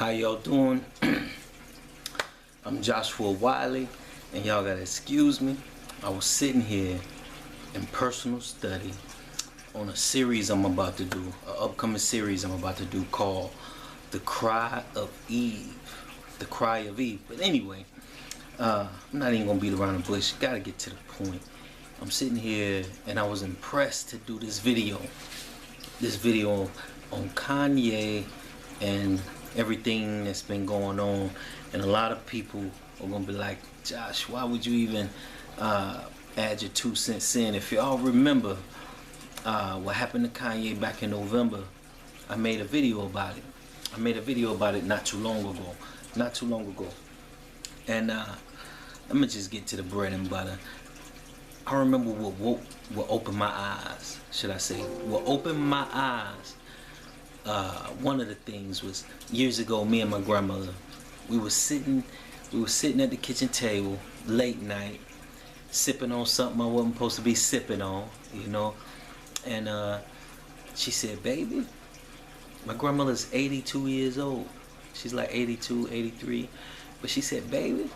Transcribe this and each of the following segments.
How y'all doing? I'm Joshua Wiley, and y'all gotta excuse me. I was sitting here in personal study on a series I'm about to do, an upcoming series I'm about to do called The Cry of Eve. The Cry of Eve. But anyway, I'm not even gonna beat around the bush. Gotta get to the point. I'm sitting here and I was impressed to do this video. This video on Kanye and everything that's been going on, and a lot of people are gonna be like, Josh, why would you even add your 2 cents in? If y'all remember what happened to Kanye back in November, I made a video about it. I made a video about it not too long ago. And let me just get to the bread and butter. I remember what opened my eyes, should I say, what opened my eyes. One of the things was years ago, me and my grandmother, we were sitting at the kitchen table late night, sipping on something I wasn't supposed to be sipping on, you know. And she said, baby, my grandmother's 82 years old. She's like 82, 83. But she said, baby,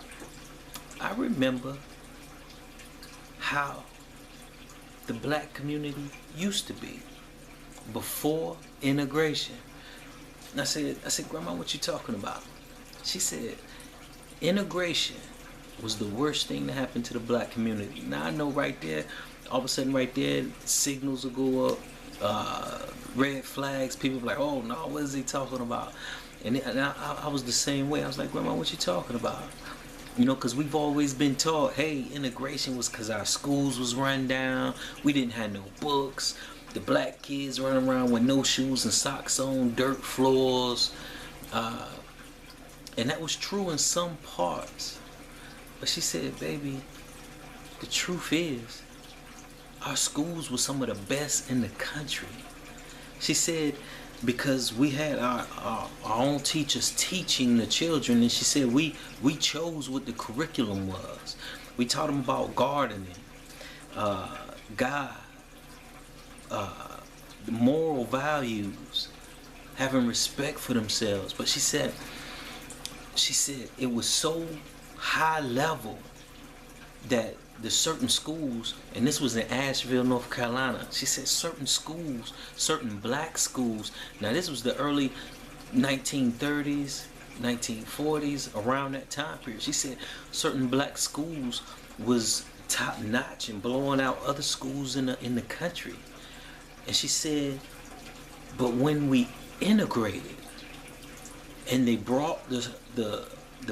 I remember how the black community used to be before integration. And I said, Grandma, what you talking about? She said, integration was the worst thing that happened to the black community. Now I know right there, all of a sudden right there, signals will go up, red flags, people be like, oh no, what is he talking about? And I was the same way. I was like, Grandma, what you talking about? You know, because we've always been taught, hey, integration was because our schools was run down. We didn't have no books. The black kids running around with no shoes and socks on, dirt floors. And that was true in some parts. But she said, baby, the truth is, our schools were some of the best in the country. She said, because we had our own teachers teaching the children, and she said we chose what the curriculum was. We taught them about gardening, God, moral values, having respect for themselves. But she said it was so high level that the certain schools, and this was in Asheville, North Carolina, she said certain schools, certain black schools, now this was the early 1930s, 1940s, around that time period. She said certain black schools was top notch and blowing out other schools in the country. And she said, but when we integrated and they brought the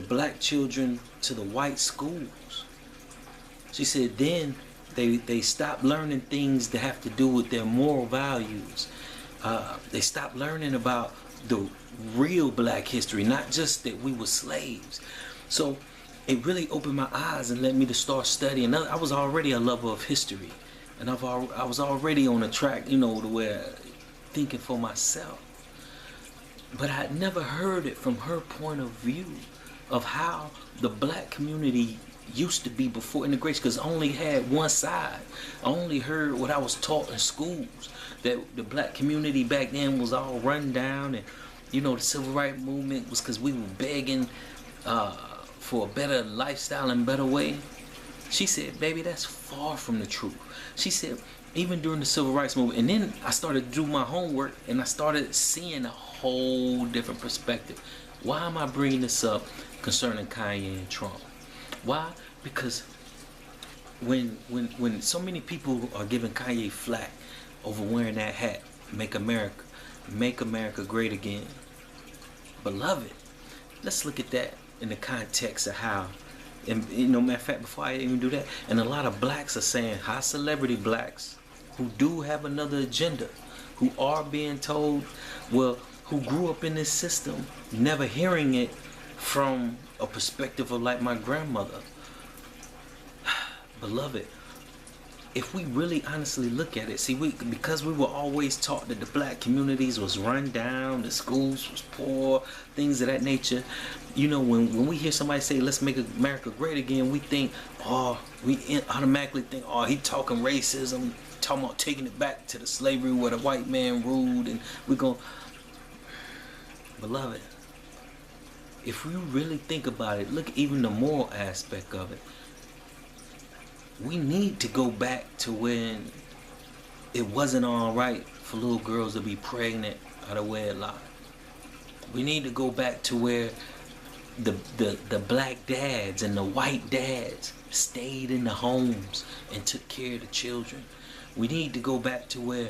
black children to the white schools, she said then they stopped learning things that have to do with their moral values. They stopped learning about the real black history, not just that we were slaves. So it really opened my eyes and led me to start studying. I was already a lover of history, and I was already on a track, you know, to where thinking for myself. But I had never heard it from her point of view of how the black community used to be before integration, because I only had one side. I only heard what I was taught in schools, that the black community back then was all run down, and you know, the civil rights movement was because we were begging for a better lifestyle and better way. She said, baby, that's far from the truth. She said, even during the civil rights movement, and then I started to do my homework and I started seeing a whole different perspective. Why am I bringing this up concerning Kanye and Trump? Why? Because when so many people are giving Kanye flack over wearing that hat, make America great again. Beloved, let's look at that in the context of how, and you know, matter of fact, before I even do that, and a lot of blacks are saying, high celebrity blacks who do have another agenda, who are being told, well, who grew up in this system, never hearing it from a perspective of like my grandmother. Beloved, if we really honestly look at it, see, because we were always taught that the black communities was run down, the schools was poor, things of that nature. You know, when we hear somebody say, let's make America great again, we think, oh, we automatically think, oh, he talking racism, talking about taking it back to the slavery where the white man ruled, and we're going, beloved, if we really think about it, look even the moral aspect of it. We need to go back to when it wasn't all right for little girls to be pregnant out of wedlock. We need to go back to where the black dads and the white dads stayed in the homes and took care of the children. We need to go back to where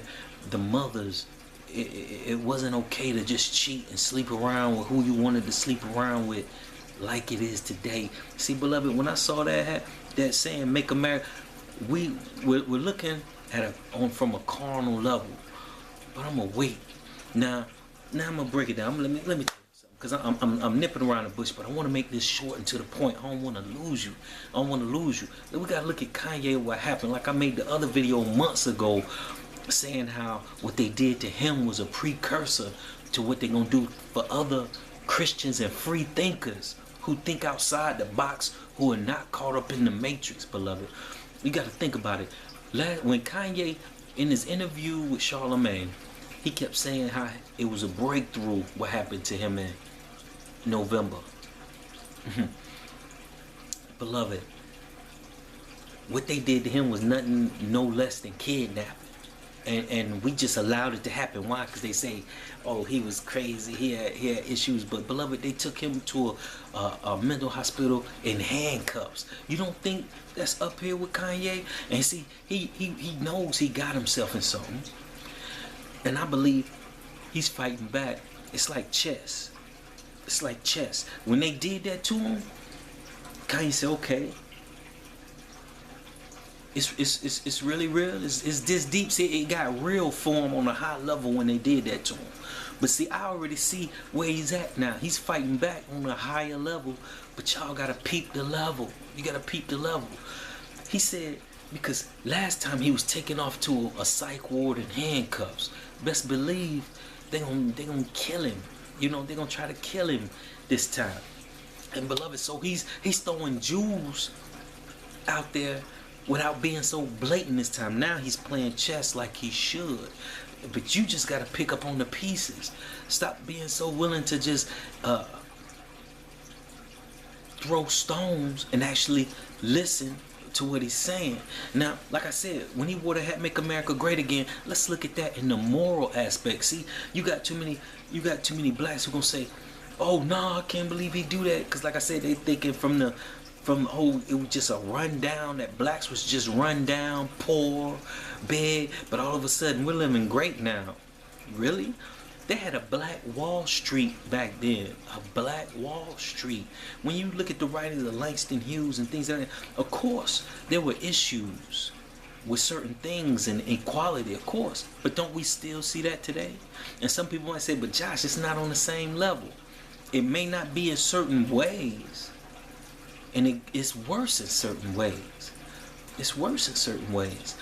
the mothers, it wasn't okay to just cheat and sleep around with who you wanted to sleep around with like it is today. See, beloved, when I saw that saying, make America, we're looking at from a carnal level. But I'm gonna wait. Now I'm gonna break it down. Let me tell you something, because I'm nipping around the bush, but I want to make this short and to the point. I don't want to lose you. Then we gotta look at Kanye, what happened. Like I made the other video months ago, saying how what they did to him was a precursor to what they're gonna do for other Christians and free thinkers who think outside the box, who are not caught up in the matrix, beloved. You got to think about it. When Kanye, in his interview with Charlemagne, he kept saying how it was a breakthrough what happened to him in November. Beloved, what they did to him was nothing no less than kidnapping. And we just allowed it to happen. Why? Because they say, oh, he was crazy, he had issues. But beloved, they took him to a mental hospital in handcuffs. You don't think that's up here with Kanye? And see, he knows he got himself in something. And I believe he's fighting back. It's like chess. When they did that to him, Kanye said, okay, it's really real. It's this deep. See, it got real for him on a high level when they did that to him. But see, I already see where he's at now. He's fighting back on a higher level. But y'all gotta peep the level. You gotta peep the level. He said, because last time he was taken off to a psych ward in handcuffs. Best believe they gonna kill him. You know, they're gonna try to kill him this time. And beloved, so he's throwing jewels out there without being so blatant this time. Now he's playing chess like he should. But you just got to pick up on the pieces. Stop being so willing to just throw stones and actually listen to what he's saying. Now, like I said, when he wore the hat, "Make America Great Again," let's look at that in the moral aspect. See, you got too many blacks who gonna say, "Oh no, I can't believe he do that," because like I said, they thinking from it was just a rundown, that blacks was just run down, poor, big, but all of a sudden we're living great now. Really? They had a Black Wall Street back then. A Black Wall Street. When you look at the writings of Langston Hughes and things like that, of course, there were issues with certain things and equality, of course. But don't we still see that today? And some people might say, but Josh, it's not on the same level. It may not be in certain ways. And it's worse in certain ways. It's worse in certain ways.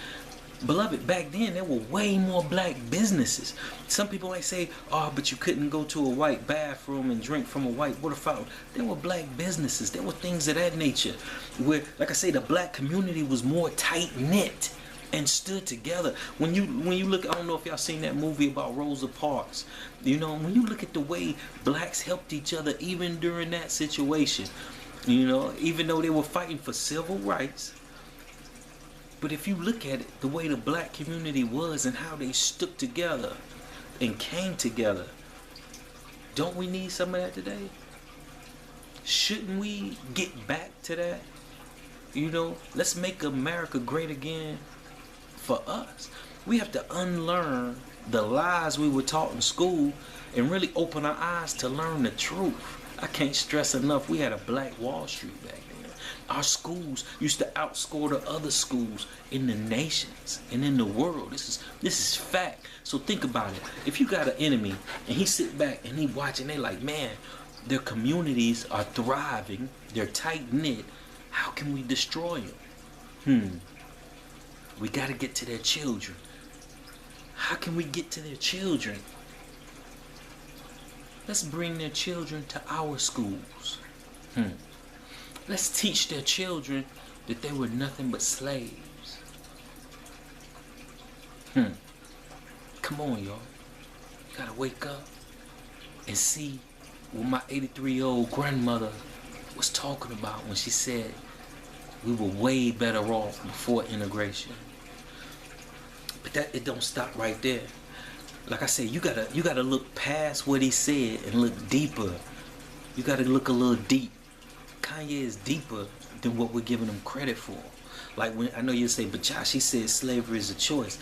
Beloved, back then there were way more black businesses. Some people might say, oh, but you couldn't go to a white bathroom and drink from a white water fountain. There were black businesses. There were things of that nature where, like I say, the black community was more tight-knit and stood together. When you look, I don't know if y'all seen that movie about Rosa Parks. You know, when you look at the way blacks helped each other even during that situation, you know, even though they were fighting for civil rights. But if you look at it, the way the black community was and how they stuck together and came together, don't we need some of that today? Shouldn't we get back to that? You know, let's make America great again for us. We have to unlearn the lies we were taught in school and really open our eyes to learn the truth. I can't stress enough, we had a Black Wall Street back then. Our schools used to outscore the other schools in the nations and in the world. This is fact. So think about it. If you got an enemy and he sit back and he watching, they like, man, their communities are thriving, they're tight-knit. How can we destroy them? We got to get to their children. How can we get to their children? Let's bring their children to our schools. Let's teach their children that they were nothing but slaves. Come on, y'all. You gotta wake up and see what my 83-year-old grandmother was talking about when she said we were way better off before integration. But that it don't stop right there. Like I said, you gotta look past what he said and look deeper. You gotta look a little deep. Kanye is deeper than what we're giving him credit for. Like when I know you say, but Josh, he said slavery is a choice.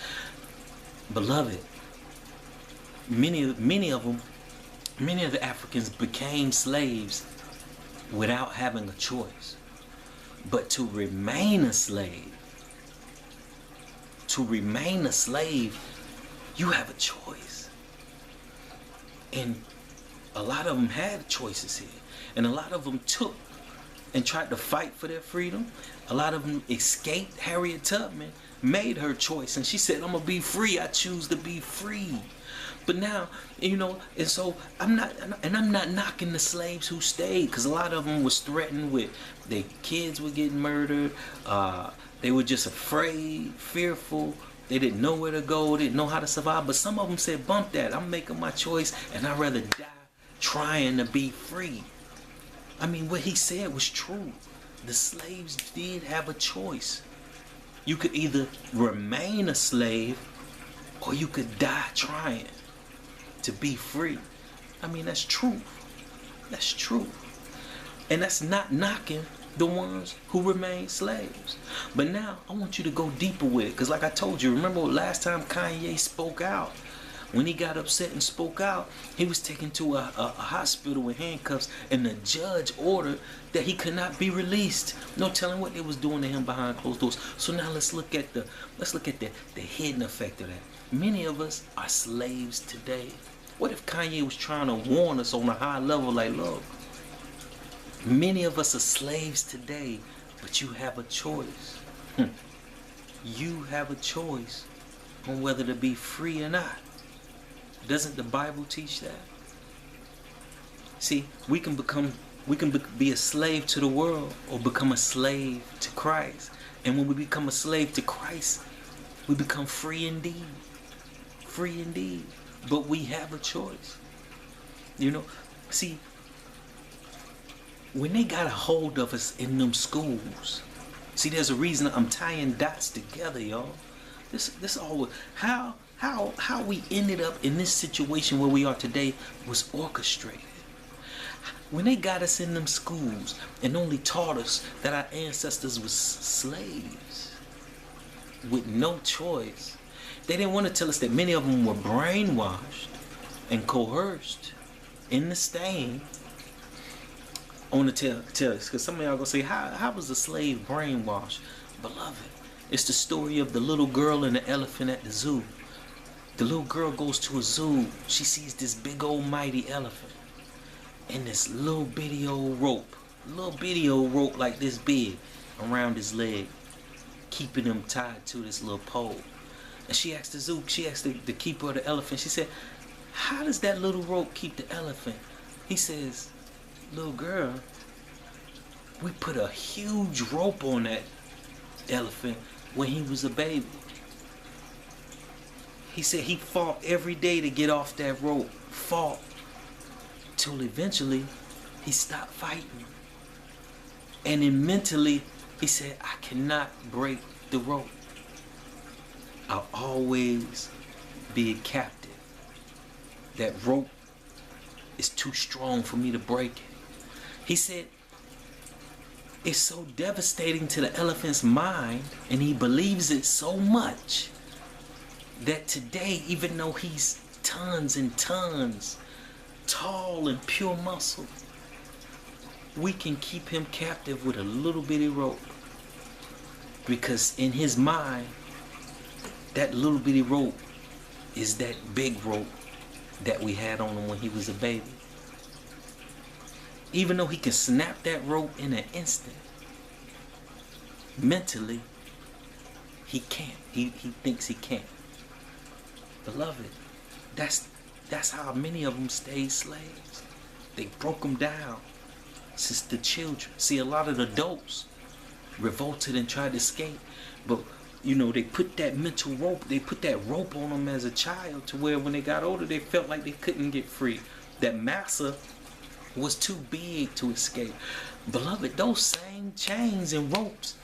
Beloved, many of the Africans became slaves without having a choice. But to remain a slave, you have a choice. And a lot of them had choices here. And a lot of them took and tried to fight for their freedom. A lot of them escaped. Harriet Tubman made her choice and she said, I'm gonna be free. I choose to be free. But now, you know, and so I'm not knocking the slaves who stayed, because a lot of them was threatened with their kids were getting murdered. They were just afraid, fearful. They didn't know where to go, didn't know how to survive. But some of them said, bump that. I'm making my choice and I'd rather die trying to be free. I mean, what he said was true. The slaves did have a choice. You could either remain a slave or you could die trying to be free. I mean, that's truth. That's truth. And that's not knocking the ones who remain slaves. But now I want you to go deeper with it, because like I told you, remember last time Kanye spoke out? When he got upset and spoke out, he was taken to a hospital with handcuffs, and the judge ordered that he could not be released. No telling what they was doing to him behind closed doors. So now let's look at the hidden effect of that. Many of us are slaves today. What if Kanye was trying to warn us on a high level, like, look, many of us are slaves today, but you have a choice. You have a choice on whether to be free or not. Doesn't the Bible teach that? See, we can be a slave to the world or become a slave to Christ. And when we become a slave to Christ, we become free indeed. Free indeed. But we have a choice. You know, see, when they got a hold of us in them schools, see, there's a reason I'm tying dots together, y'all. This all how we ended up in this situation where we are today was orchestrated. When they got us in them schools and only taught us that our ancestors was slaves with no choice, they didn't want to tell us that many of them were brainwashed and coerced in the stain on the tell us. Because some of y'all gonna say, how was a slave brainwashed? Beloved, it's the story of the little girl and the elephant at the zoo. The little girl goes to a zoo. She sees this big old mighty elephant and this little bitty old rope like this big around his leg, keeping him tied to this little pole. And she asked the keeper of the elephant, she said, how does that little rope keep the elephant? He says, little girl, we put a huge rope on that elephant when he was a baby. He said he fought every day to get off that rope. Fought till eventually he stopped fighting. And then mentally he said, I cannot break the rope. I'll always be a captive. That rope is too strong for me to break it. He said it's so devastating to the elephant's mind, and he believes it so much, that today, even though he's tons and tons, tall and pure muscle, we can keep him captive with a little bitty rope. Because in his mind, that little bitty rope is that big rope that we had on him when he was a baby. Even though he can snap that rope in an instant, mentally, he can't. He thinks he can't. Beloved, that's how many of them stayed slaves. They broke them down since the children. See, a lot of the adults revolted and tried to escape, but you know, they put that mental rope, they put that rope on them as a child, to where when they got older, they felt like they couldn't get free. That massa was too big to escape. Beloved, those same chains and ropes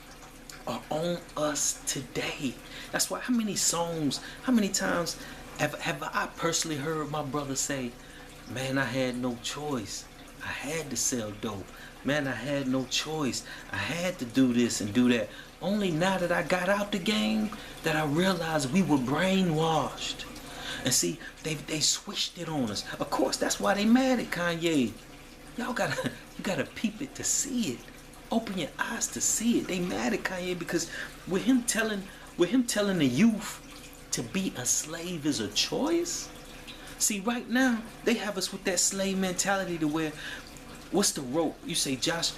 are on us today. That's why, how many songs, how many times have I personally heard my brother say, man, I had no choice. I had to sell dope. Man, I had no choice. I had to do this and do that. Only now that I got out the game that I realized we were brainwashed. And see, they switched it on us. Of course, that's why they mad at Kanye. Y'all you gotta peep it to see it. Open your eyes to see it. They mad at Kanye because with him telling the youth to be a slave is a choice. See, right now they have us with that slave mentality to where, what's the rope? You say, Josh,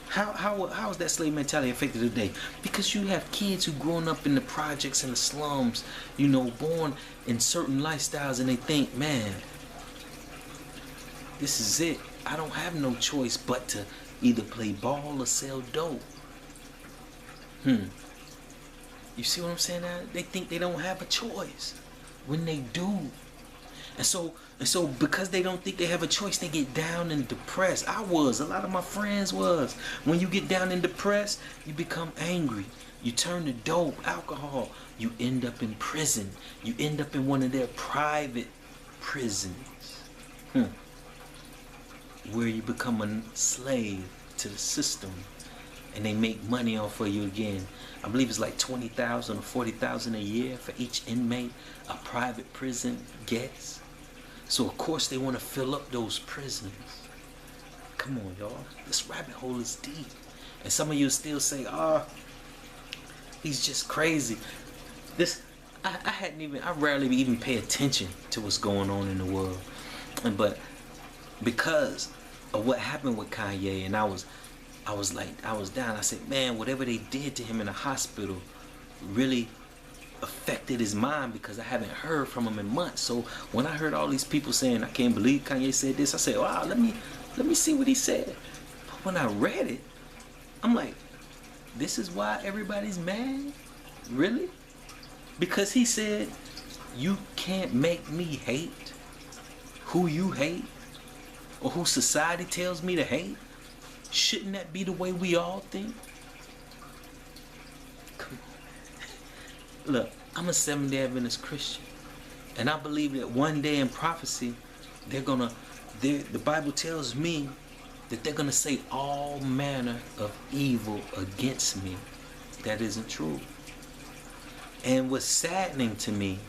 how is that slave mentality affected today? Because you have kids who growing up in the projects and the slums, you know, born in certain lifestyles, and they think, man, this is it. I don't have no choice but to either play ball or sell dope. You see what I'm saying now? They think they don't have a choice when they do. And so because they don't think they have a choice, they get down and depressed. A lot of my friends was. When you get down and depressed, you become angry. You turn to dope, alcohol. You end up in prison. You end up in one of their private prisons. Where you become a slave to the system. And they make money off of you again. I believe it's like $20,000 or $40,000 a year for each inmate a private prison gets. So of course they want to fill up those prisons. Come on, y'all. This rabbit hole is deep. And some of you still say, he's just crazy. I rarely even pay attention to what's going on in the world. But because of what happened with Kanye, and I was down. I said, man, whatever they did to him in the hospital really affected his mind, because I haven't heard from him in months. So when I heard all these people saying, I can't believe Kanye said this, I said, wow, let me see what he said. But when I read it, I'm like, this is why everybody's mad? Really? Because he said, you can't make me hate who you hate or who society tells me to hate. Shouldn't that be the way we all think? Come on. Look, I'm a Seventh-day Adventist Christian, and I believe that one day in prophecy, the Bible tells me that they're gonna say all manner of evil against me. That isn't true. And what's saddening to me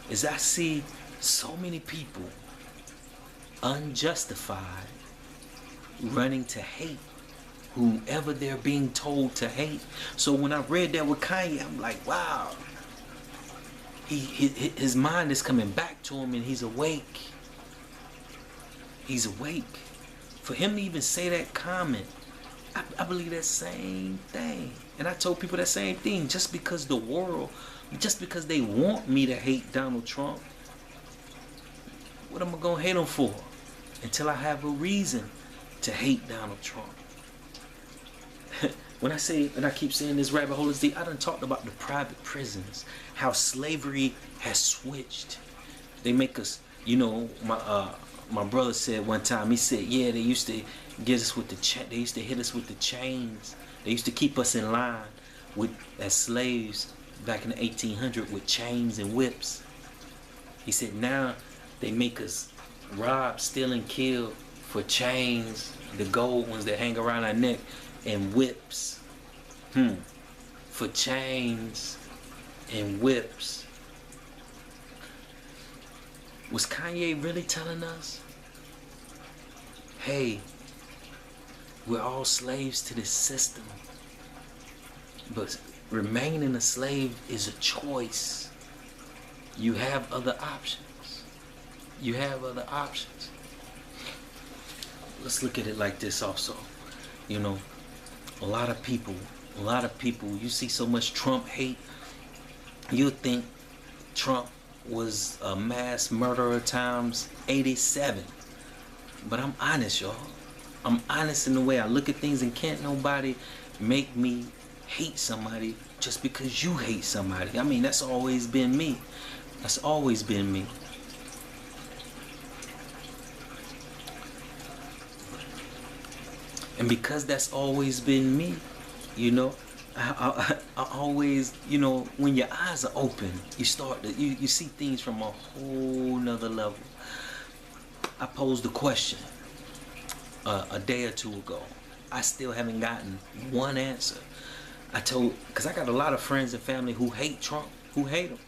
is I see so many people unjustified running to hate whomever they're being told to hate. So when I read that with Kanye, I'm like, wow, his mind is coming back to him, and he's awake. He's awake. For him to even say that comment, I believe that same thing. And I told people that same thing. Just because the world, just because they want me to hate Donald Trump, what am I gonna hate him for? Until I have a reason to hate Donald Trump. When I say, and I keep saying this rabbit hole is deep, I done talked about the private prisons, how slavery has switched. They make us, you know, my brother said one time, he said, yeah, they used to get us with they used to hit us with the chains. They used to keep us in line as slaves back in the 1800s with chains and whips. He said now they make us rob, steal, and kill for chains, the gold ones that hang around our neck, and whips. For chains and whips. Was Kanye really telling us, hey, we're all slaves to this system, but remaining a slave is a choice. You have other options. You have other options. Let's look at it like this also. You know, a lot of people, you see so much Trump hate, you'll think Trump was a mass murderer times 87. But I'm honest, y'all. I'm honest in the way I look at things, and can't nobody make me hate somebody just because you hate somebody. I mean, that's always been me. That's always been me. And because that's always been me, you know, I always, you know, when your eyes are open, you start to, you see things from a whole nother level. I posed a question a day or two ago. I still haven't gotten one answer. Because I got a lot of friends and family who hate Trump, who hate him.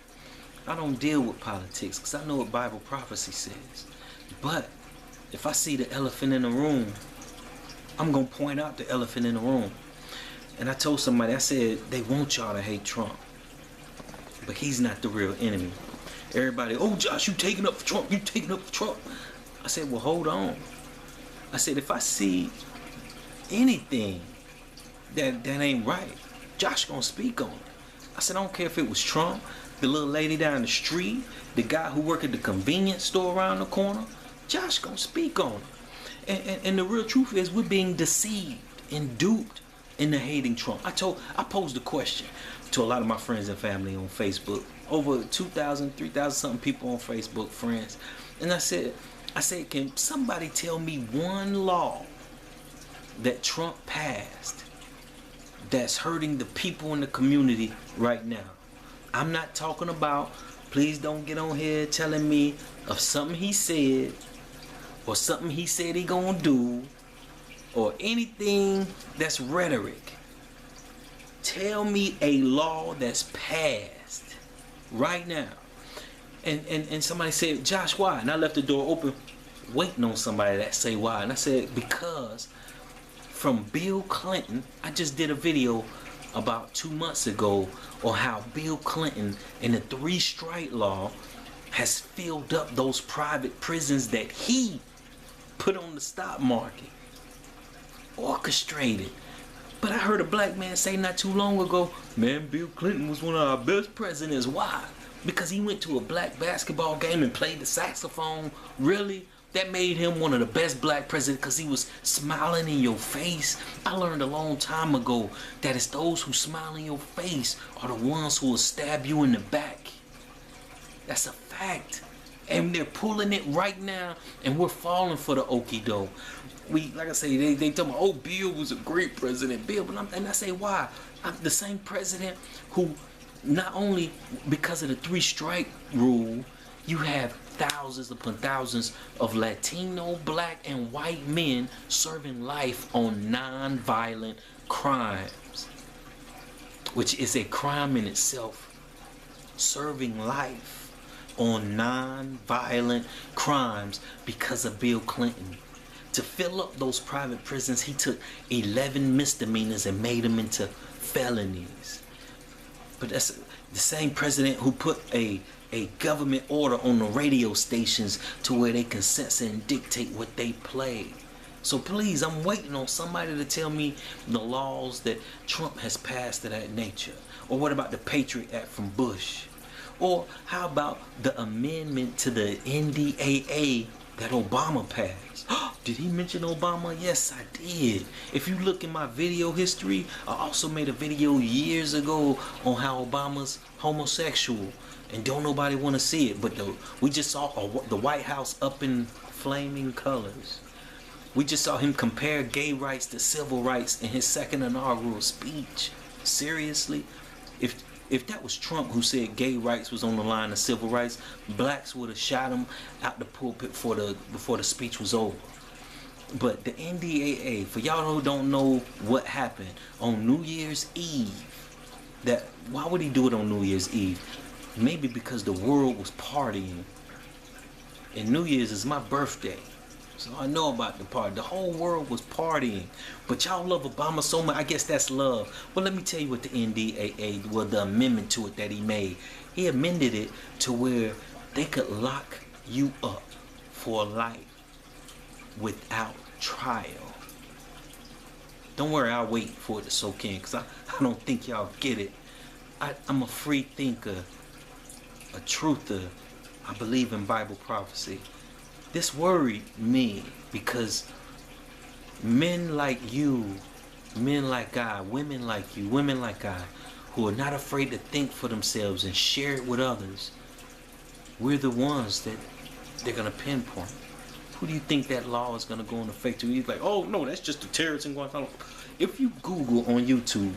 I don't deal with politics because I know what Bible prophecy says. But if I see the elephant in the room, I'm going to point out the elephant in the room. And I told somebody, I said, they want y'all to hate Trump. But he's not the real enemy. Everybody, oh, Josh, you taking up for Trump. You taking up for Trump. I said, well, hold on. I said, if I see anything that ain't right, Josh going to speak on it. I said, I don't care if it was Trump, the little lady down the street, the guy who worked at the convenience store around the corner. Josh going to speak on it. And the real truth is we're being deceived and duped into hating Trump. I posed a question to a lot of my friends and family on Facebook. Over 2,000, 3,000 something people on Facebook, friends. And I said, can somebody tell me one law that Trump passed that's hurting the people in the community right now? I'm not talking about, please don't get on here telling me of something he said or something he said he gonna do or anything that's rhetoric. Tell me a law that's passed right now. And somebody said, Josh, why? And I left the door open waiting on somebody that say why. And I said, because from Bill Clinton, I just did a video about 2 months ago on how Bill Clinton and the 3-strike law has filled up those private prisons that he put on the stock market, orchestrated. But I heard a black man say not too long ago, man, Bill Clinton was one of our best presidents. Why? Because he went to a black basketball game and played the saxophone. Really? That made him one of the best black presidents because he was smiling in your face. I learned a long time ago that it's those who smile in your face are the ones who will stab you in the back. That's a fact. And they're pulling it right now, and we're falling for the okie doke. Like I say, they tell me, oh, Bill was a great president, Bill. And I say, why? I'm the same president who, not only because of the 3-strike rule, you have thousands upon thousands of Latino, black, and white men serving life on non-violent crimes, which is a crime in itself. Serving life on non-violent crimes because of Bill Clinton. To fill up those private prisons, he took 11 misdemeanors and made them into felonies. But that's the same president who put a government order on the radio stations to where they can censor and dictate what they play. So please, I'm waiting on somebody to tell me the laws that Trump has passed of that nature. Or what about the Patriot Act from Bush? Or how about the amendment to the NDAA that Obama passed? Did he mention Obama? Yes, I did. If you look in my video history, I also made a video years ago on how Obama's homosexual. And don't nobody want to see it. But we just saw the White House up in flaming colors. We just saw him compare gay rights to civil rights in his second inaugural speech. Seriously? If that was Trump who said gay rights was on the line of civil rights, blacks would have shot him out the pulpit before the speech was over. But the NDAA, for y'all who don't know what happened on New Year's Eve, why would he do it on New Year's Eve? Maybe because the world was partying. And New Year's is my birthday. So I know about the party. The whole world was partying. But y'all love Obama so much. I guess that's love. Well, let me tell you what the NDAA, well, the amendment to it that he made. He amended it to where they could lock you up for life without trial. Don't worry, I'll wait for it to soak in because I don't think y'all get it. I'm a free thinker, a truther. I believe in Bible prophecy. This worried me because men like you, men like I, women like you, women like I, who are not afraid to think for themselves and share it with others, we're the ones that they're going to pinpoint. who do you think that law is going to go into effect to? He's like, oh no, that's just the terrorists in Guantanamo. If you Google on YouTube,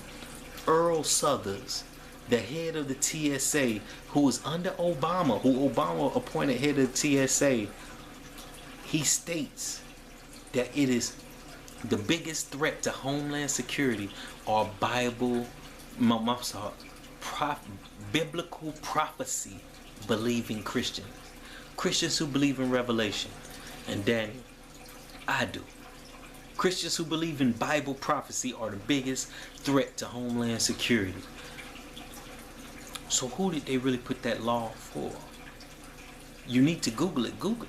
Earl Suthers, the head of the TSA, who was under Obama, who Obama appointed head of the TSA, he states that it is the biggest threat to Homeland Security are biblical prophecy believing Christians. Christians who believe in Revelation and Daniel. I do. Christians who believe in Bible prophecy are the biggest threat to Homeland Security. So who did they really put that law for? You need to Google it. Google it.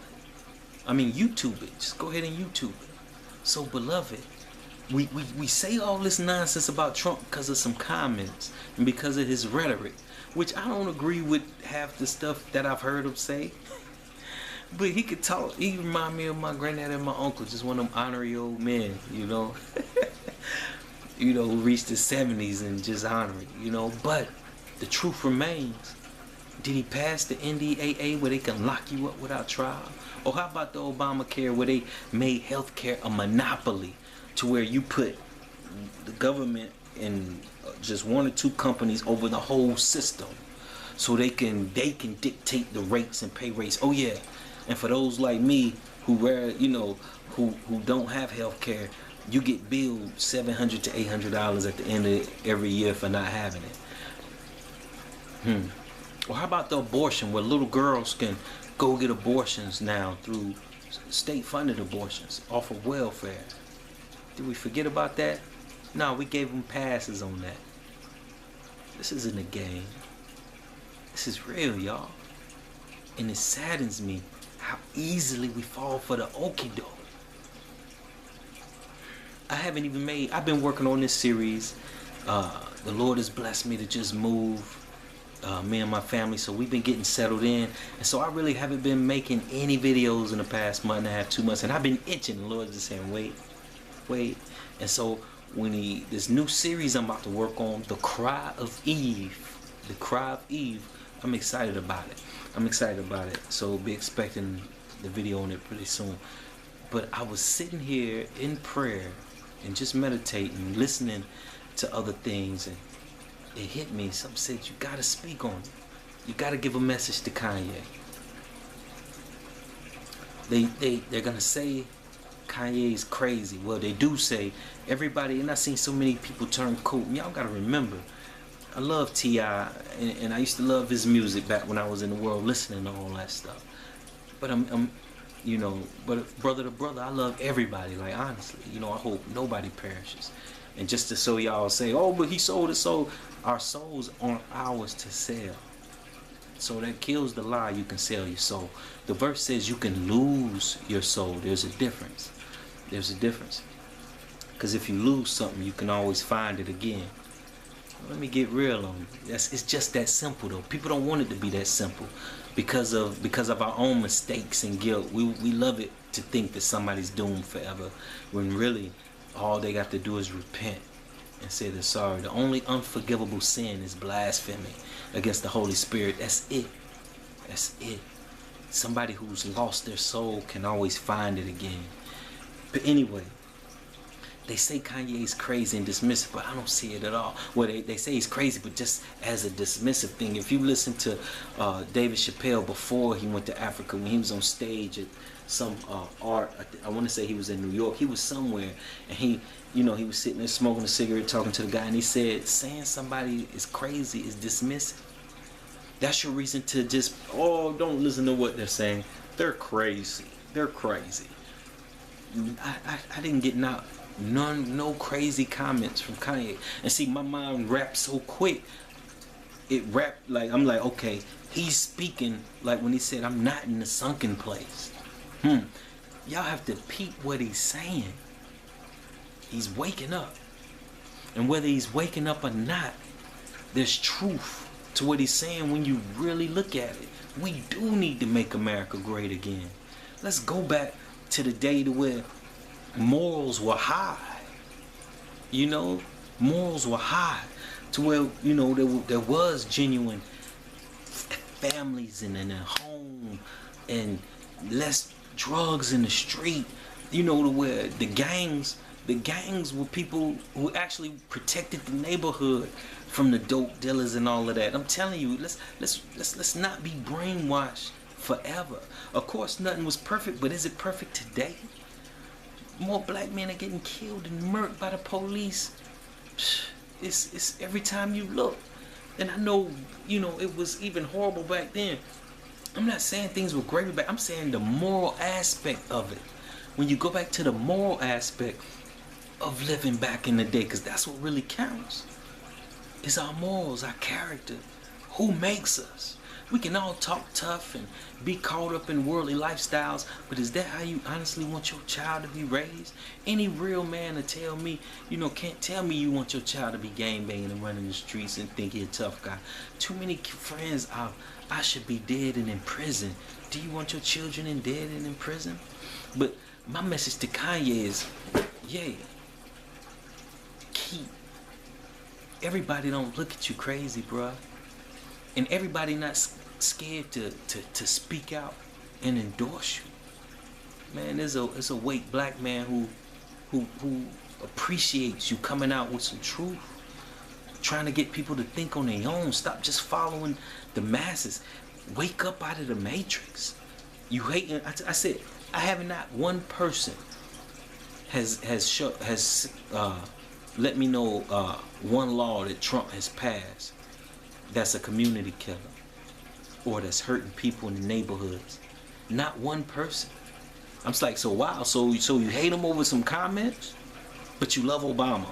I mean, YouTube it. Just go ahead and YouTube it. So, beloved, we say all this nonsense about Trump because of some comments and because of his rhetoric, which I don't agree with half the stuff that I've heard him say. But he could talk. He remind me of my granddad and my uncle, just one of them honorary old men, you know. You know, who reached his 70s and just honoring, you know. But the truth remains. Did he pass the NDAA where they can lock you up without trial? Or how about the Obamacare where they made healthcare a monopoly to where you put the government and just one or two companies over the whole system so they can dictate the rates and pay rates? Oh yeah. And for those like me who who don't have healthcare, you get billed $700 to $800 at the end of every year for not having it. Or how about the abortion where little girls can go get abortions now through state-funded abortions off of welfare? Did we forget about that? No, we gave them passes on that. This isn't a game. This is real, y'all. And it saddens me how easily we fall for the okie doke. I've been working on this series. The Lord has blessed me to just move. Me and my family, so we've been getting settled in, and so I really haven't been making any videos in the past month and a half, 2 months, and I've been itching. The Lord's just saying, wait. And so this new series I'm about to work on, The Cry of Eve, I'm excited about it. So be expecting the video on it pretty soon. But I was sitting here in prayer and just meditating, listening to other things, and it hit me. Some said, you gotta speak on it. You gotta give a message to Kanye. They're gonna say Kanye's crazy. Well, they do say everybody, and I've seen so many people turn cool. Y'all gotta remember, I love T.I. and I used to love his music back when I was in the world listening to all that stuff. But but brother to brother, I love everybody. Like honestly, I hope nobody perishes. And just to so y'all say, oh, but he sold his soul. Our souls aren't ours to sell. So that kills the lie you can sell your soul. The verse says you can lose your soul. There's a difference. Because if you lose something, you can always find it again. Let me get real on you. It's just that simple though. People don't want it to be that simple because of our own mistakes and guilt. We love it to think that somebody's doomed forever, when really all they got to do is repent and say they're sorry. The only unforgivable sin is blasphemy against the Holy Spirit. That's it. Somebody who's lost their soul can always find it again. But anyway, they say Kanye's crazy and dismissive, but I don't see it at all. Well, they say he's crazy, but just as a dismissive thing. If you listen to David Chappelle before he went to Africa, when he was on stage at some art, I want to say he was in New York, he was somewhere, and he was sitting there smoking a cigarette, talking to the guy, and he said, saying somebody is crazy is dismissive. That's your reason to just, don't listen to what they're saying. They're crazy. I didn't get no crazy comments from Kanye. And see, my mind rapped so quick. It rapped like, I'm like, okay, he's speaking like when he said, I'm not in the sunken place. Y'all have to peep what he's saying. He's waking up. And whether he's waking up or not, there's truth to what he's saying when you really look at it. We do need to make America great again. Let's go back to the day to where morals were high. Morals were high. To where, there was genuine families and a home and less drugs in the street, you know, to where the gangs were people who actually protected the neighborhood from the dope dealers and all of that. I'm telling you, let's not be brainwashed forever. Of course, nothing was perfect, but is it perfect today? More black men are getting killed and murked by the police. It's every time you look. And I know, you know, it was even horrible back then. I'm not saying things were great back. I'm saying the moral aspect of it. When you go back to the moral aspect of living back in the day, because that's what really counts. It's our morals, our character. Who makes us? We can all talk tough and be caught up in worldly lifestyles, but is that how you honestly want your child to be raised? Any real man to tell me, you know, can't tell me you want your child to be gang banging and running the streets and think you're a tough guy. Too many friends I should be dead and in prison. Do you want your children in dead and in prison? But my message to Kanye is, yeah, keep. Everybody don't look at you crazy, bruh. And everybody not scared to speak out and endorse you. Man, there's a white black man who appreciates you coming out with some truth, trying to get people to think on their own. Stop just following the masses. Wake up out of the matrix. You hate. I said I haven't not one person has let me know one law that Trump has passed that's a community killer or that's hurting people in the neighborhoods. Not one person. I'm just like, so wow, so you hate him over some comments, but you love Obama.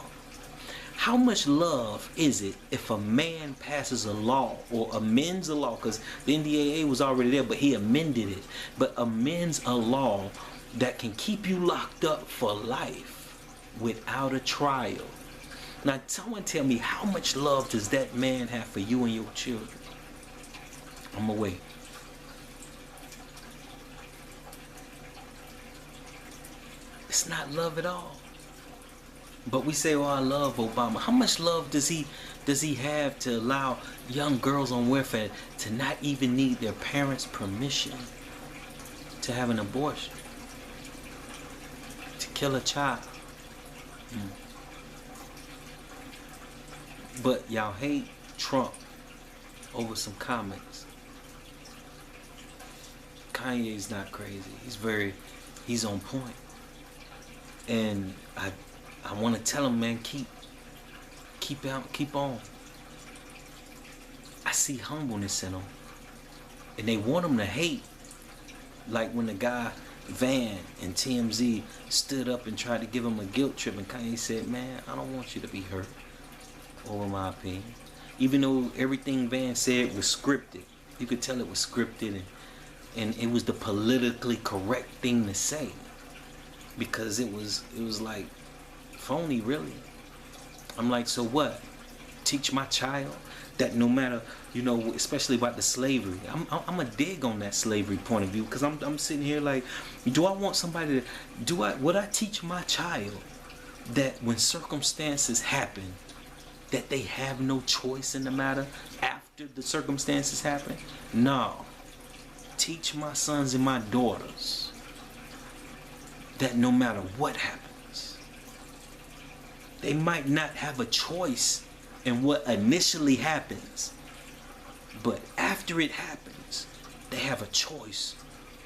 How much love is it if a man passes a law or amends a law, because the NDAA was already there, but he amended it, but amends a law that can keep you locked up for life without a trial? Now, someone tell me, how much love does that man have for you and your children? I'm away. It's not love at all. But we say, oh, I love Obama. How much love does he have to allow young girls on welfare to not even need their parents' permission to have an abortion? To kill a child? But y'all hate Trump over some comments. Kanye's not crazy. He's on point. And I want to tell him, man, keep on. I see humbleness in him. And they want him to hate. Like when the guy Van and TMZ stood up and tried to give him a guilt trip, and Kanye said, man, I don't want you to be hurt over my opinion. Even though everything Van said was scripted. You could tell it was scripted, and it was the politically correct thing to say. Because it was like phony, really. I'm like, so what? Teach my child that no matter, you know, especially about the slavery. I'm a dig on that slavery point of view, because I'm sitting here like, do I want somebody to, would I teach my child that when circumstances happen, that they have no choice in the matter after the circumstances happen? No. Teach my sons and my daughters that no matter what happens, they might not have a choice in what initially happens, but after it happens, they have a choice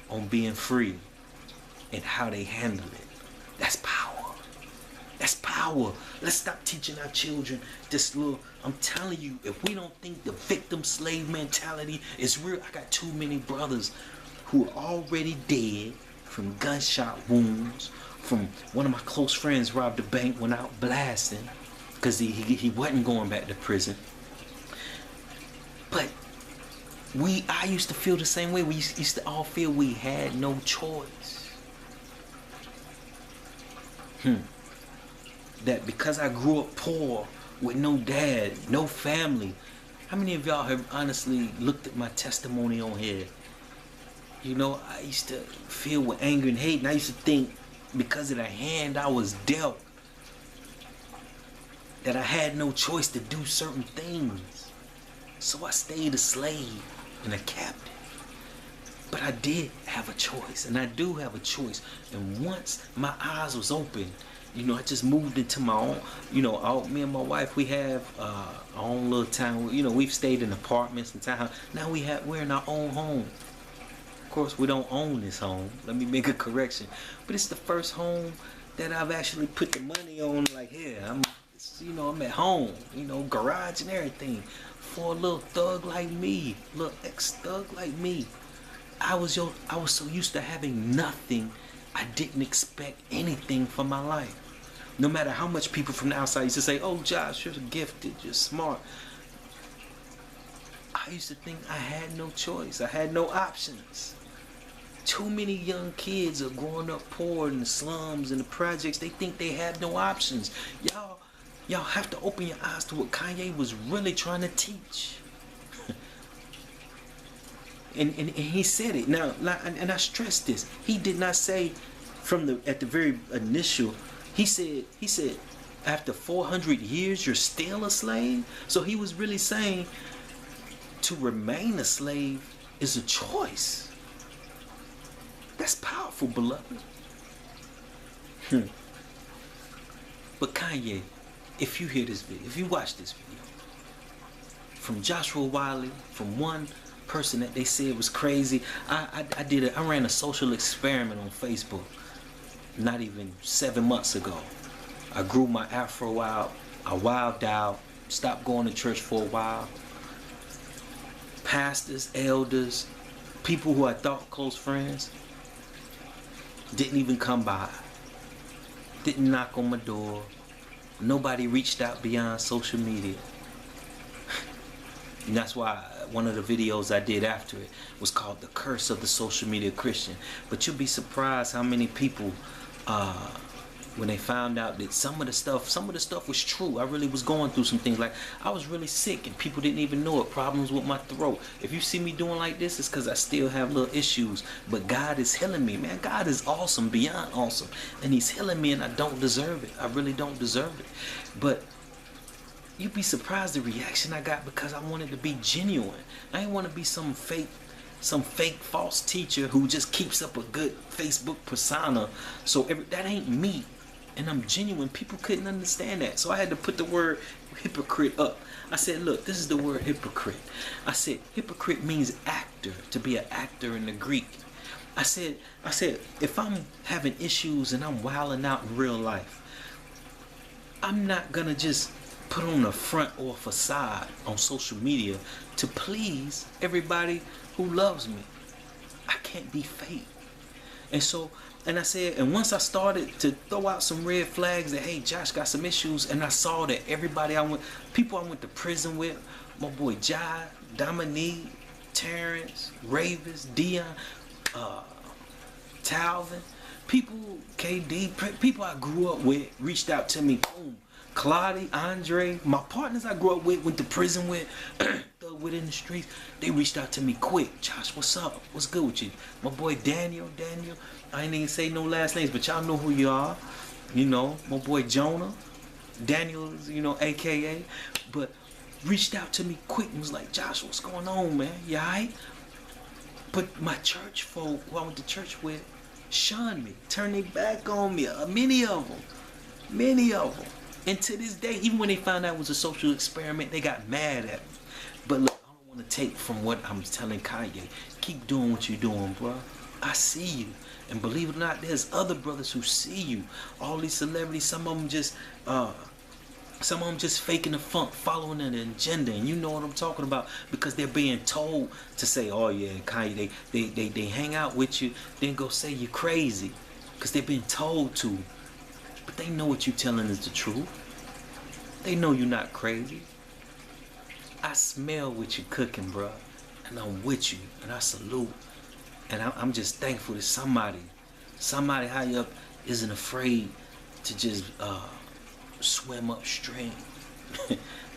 on being free and how they handle it. That's power. That's power. Let's stop teaching our children this little. I'm telling you, if we don't think the victim slave mentality is real, I got too many brothers who are already dead from gunshot wounds, from one of my close friends robbed a bank, went out blasting because he wasn't going back to prison. But I used to feel the same way. We used to all feel we had no choice. That because I grew up poor with no dad, no family. How many of y'all have honestly looked at my testimony on here? You know, I used to feel with anger and hate, and I used to think because of the hand I was dealt, that I had no choice to do certain things. So I stayed a slave and a captive. But I did have a choice, and I do have a choice. And once my eyes was open, I just moved into my own, me and my wife, we have our own little town. We've stayed in apartments and town. Now we're in our own home. Of course, we don't own this home. Let me make a correction. But it's the first home that I've actually put the money on. Like, here, I'm at home. Garage and everything. For a little thug like me, little ex-thug like me. I was so used to having nothing, I didn't expect anything from my life. No matter how much people from the outside used to say, "Oh, Josh, you're gifted, you're smart." I used to think I had no choice. I had no options. Too many young kids are growing up poor in the slums and the projects. They think they have no options. Y'all have to open your eyes to what Kanye was really trying to teach. And he said it. Now, and I stress this. He did not say at the very initial, he said after 400 years you're still a slave. So he was really saying to remain a slave is a choice. That's powerful, beloved. But Kanye, if you hear this video, if you watch this video, from Joshua Wiley, from one person that they said was crazy, I ran a social experiment on Facebook not even 7 months ago. I grew my afro out, I wilded out, stopped going to church for a while. Pastors, elders, people who I thought close friends didn't even come by, didn't knock on my door. Nobody reached out beyond social media. And that's why one of the videos I did after it was called The Curse of the Social Media Christian. But you'll be surprised how many people, when they found out that some of the stuff was true. I really was going through some things. Like, I was really sick and people didn't even know it. Problems with my throat. If you see me doing like this, it's because I still have little issues. But God is healing me, man. God is awesome, beyond awesome. And He's healing me, and I don't deserve it. I really don't deserve it. But you'd be surprised the reaction I got, because I wanted to be genuine. I didn't want to be some fake false teacher who just keeps up a good Facebook persona. So that ain't me. And I'm genuine. People couldn't understand that. So I had to put the word hypocrite up. I said, look, this is the word hypocrite. I said, hypocrite means actor, to be an actor in the Greek. I said, if I'm having issues and I'm wilding out in real life, I'm not going to just put on a front or a facade on social media to please everybody who loves me. I can't be fake. And I said, and once I started to throw out some red flags that, hey, Josh got some issues, and I saw that people I went to prison with, my boy Jai, Dominique, Terrence, Ravis, Dion, Talvin, people, KD, people I grew up with reached out to me, boom. Claudia, Andre, my partners I grew up with, went to prison with, within the streets, they reached out to me quick. Josh, what's up? What's good with you? My boy Daniel, I ain't even say no last names, but y'all know who you are. My boy Jonah, Daniel, AKA, but reached out to me quick and was like, Josh, what's going on, man? You alright? But my church folk who I went to church with shunned me, turned their back on me, many of them. And to this day, even when they found out it was a social experiment, they got mad at me. But look, I don't want to take from what I'm telling Kanye. Keep doing what you're doing, bro. I see you. And believe it or not, there's other brothers who see you. All these celebrities, some of them just faking the funk, following an agenda. And you know what I'm talking about, because they're being told to say, oh yeah, Kanye, they hang out with you, then go say you're crazy. Because they've been told to. But they know what you're telling is the truth. They know you're not crazy. I smell what you're cooking, bro. And I'm with you. And I salute. And I'm just thankful that somebody high up isn't afraid to just swim upstream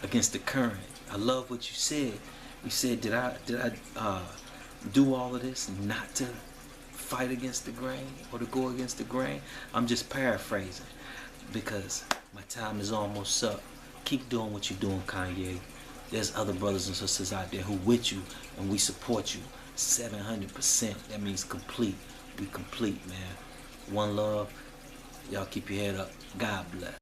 against the current. I love what you said. You said, did I do all of this not to fight against the grain or to go against the grain? I'm just paraphrasing, because my time is almost up. Keep doing what you're doing, Kanye. There's other brothers and sisters out there who with you, and we support you. 700%. That means complete. We complete, man. One love. Y'all keep your head up. God bless.